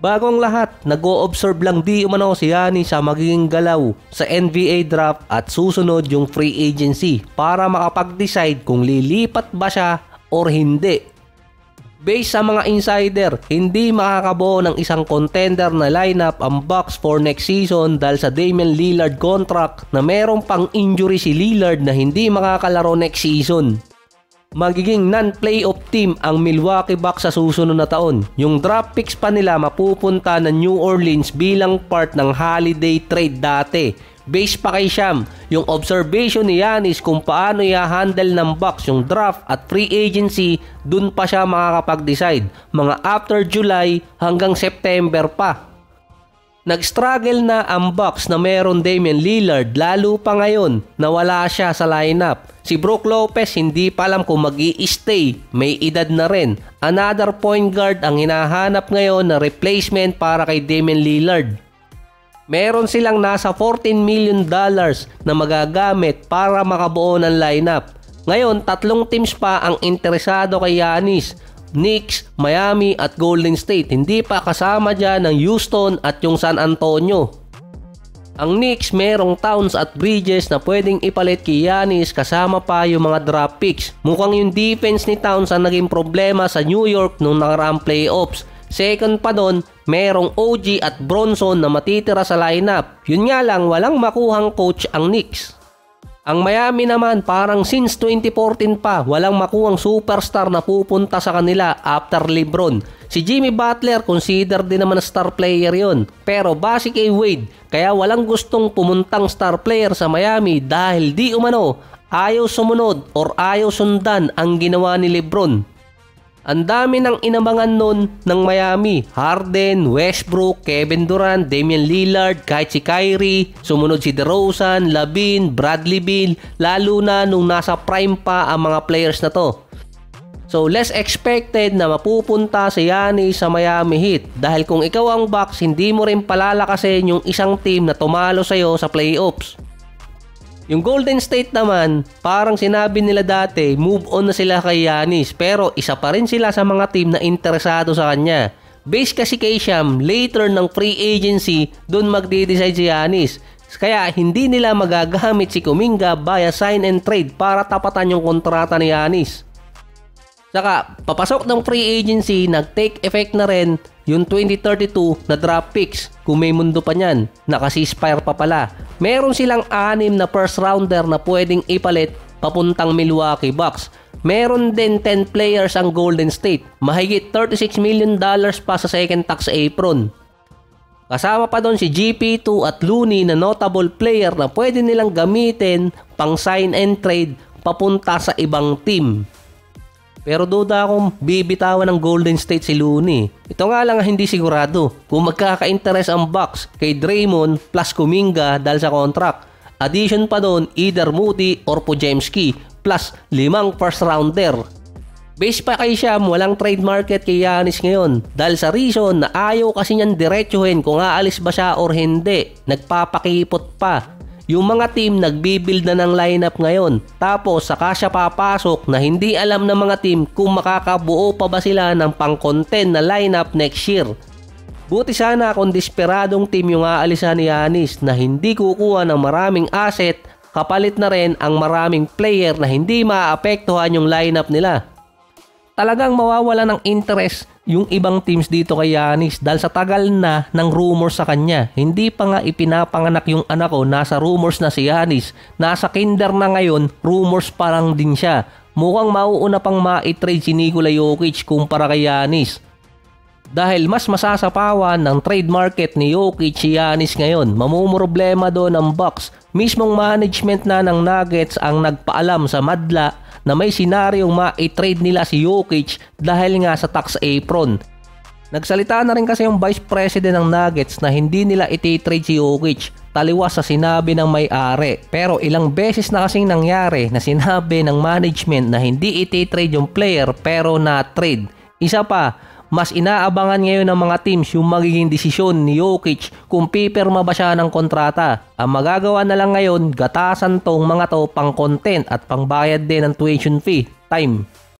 Bago ang lahat, nag-o-observe lang di umano si Giannis sa magiging galaw sa NBA draft at susunod yung free agency para makapag-decide kung lilipat ba siya or hindi. Based sa mga insider, hindi makakabuo ng isang contender na lineup ang Bucks for next season dahil sa Damian Lillard contract na merong pang injury si Lillard na hindi makakalaro next season. Magiging non-playoff team ang Milwaukee Bucks sa susunod na taon. Yung draft picks pa nila mapupunta ng New Orleans bilang part ng holiday trade dati. Based pa kay Sham, yung observation ni Giannis kung paano i-handle ng Bucks yung draft at free agency, dun pa siya makakapag-decide. Mga after July hanggang September pa. Nag-struggle na ang Bucks na meron Damian Lillard lalo pa ngayon na wala siya sa lineup. Si Brook Lopez hindi pa alam kung mag-i-stay, may edad na rin. Another point guard ang hinahanap ngayon na replacement para kay Damian Lillard. Meron silang nasa $14 million na magagamit para makabuo ng lineup. Ngayon, 3 teams pa ang interesado kay Giannis. Knicks, Miami at Golden State. Hindi pa kasama dyan ng Houston at yung San Antonio. Ang Knicks merong Towns at Bridges na pwedeng ipalit kay Giannis kasama pa yung mga draft picks. Mukhang yung defense ni Towns ang naging problema sa New York nung nakaraang playoffs. Second pa doon, merong OG at Bronson na matitira sa lineup. Yun nga lang, walang makuhang coach ang Knicks. Ang Miami naman parang since 2014 pa walang makuhang superstar na pupunta sa kanila after LeBron. Si Jimmy Butler consider din naman na star player yon, pero base kay Wade kaya walang gustong pumuntang star player sa Miami dahil di umano ayaw sumunod or ayaw sundan ang ginawa ni LeBron. Ang dami ng inabangan nun ng Miami. Harden, Westbrook, Kevin Durant, Damian Lillard, kahit si Kyrie, sumunod si DeRozan, Lavin, Bradley Beal, lalo na nung nasa prime pa ang mga players na to. So less expected na mapupunta si Giannis sa Miami Heat dahil kung ikaw ang Bucks, hindi mo rin palalakasin yung isang team na tumalo sa'yo sa playoffs. Yung Golden State naman, parang sinabi nila dati, move on na sila kay Giannis pero isa pa rin sila sa mga team na interesado sa kanya. Based kasi kay Sham, later ng free agency, doon magde-decide si Giannis. Kaya hindi nila magagamit si Kuminga via sign and trade para tapatan yung kontrata ni Giannis. Saka, papasok ng free agency, nag-take effect na rin yung 2032 na draft picks. Kung may mundo pa niyan, naka-ceasefire pa pala. Meron silang 6 na first rounder na pwedeng ipalit papuntang Milwaukee Bucks. Meron din 10 players ang Golden State. Mahigit $36 million pa sa second tax apron. Kasama pa doon si GP2 at Looney na notable player na pwede nilang gamitin pang sign and trade papunta sa ibang team. Pero duda akong bibitawan ng Golden State si Looney. Ito nga lang hindi sigurado kung magkaka-interest ang Bucks kay Draymond plus Kuminga dahil sa contract. Addition pa doon either Moody or Podziemski plus 5 first rounder. Base pa kay Sham, walang trade market kay Giannis ngayon dahil sa reason na ayaw kasi niyan diretsuhin kung aalis ba siya or hindi. Nagpapakipot pa. Yung mga team nagbibuild na ng lineup ngayon. Tapos saka siya papasok na hindi alam ng mga team kung makakabuo pa ba sila ng pang-content na lineup next year. Buti sana kung desperadong team yung aalisan ni Giannis na hindi kukuha ng maraming asset, kapalit na rin ang maraming player na hindi maapektuhan yung lineup nila. Talagang mawawala ng interest yung ibang teams dito kay Giannis dahil sa tagal na ng rumors sa kanya. Hindi pa nga ipinapanganak yung anak ko, nasa rumors na si Giannis. Nasa kinder na ngayon, rumors pa lang din siya. Mukhang mauuna pang ma-trade si Nikola Jokic kumpara kay Giannis. Dahil mas masasapawan ng trade market ni Jokic si Giannis ngayon. Mamumroblema doon ang Bucks. Mismong management na ng Nuggets ang nagpaalam sa madla na may senaryong ma-trade nila si Jokic dahil nga sa tax apron. Nagsalita na rin kasi yung Vice President ng Nuggets na hindi nila iti-trade si Jokic, taliwas sa sinabi ng may-ari. Pero ilang beses na kasing nangyari na sinabi ng management na hindi iti-trade yung player pero na-trade. Isa pa, mas inaabangan ngayon ng mga teams yung magiging desisyon ni Jokic kung pipirma ba siya ng kontrata. Ang magagawa na lang ngayon, gatasan tong mga to pang content at pang bayad din ng tuition fee. Time.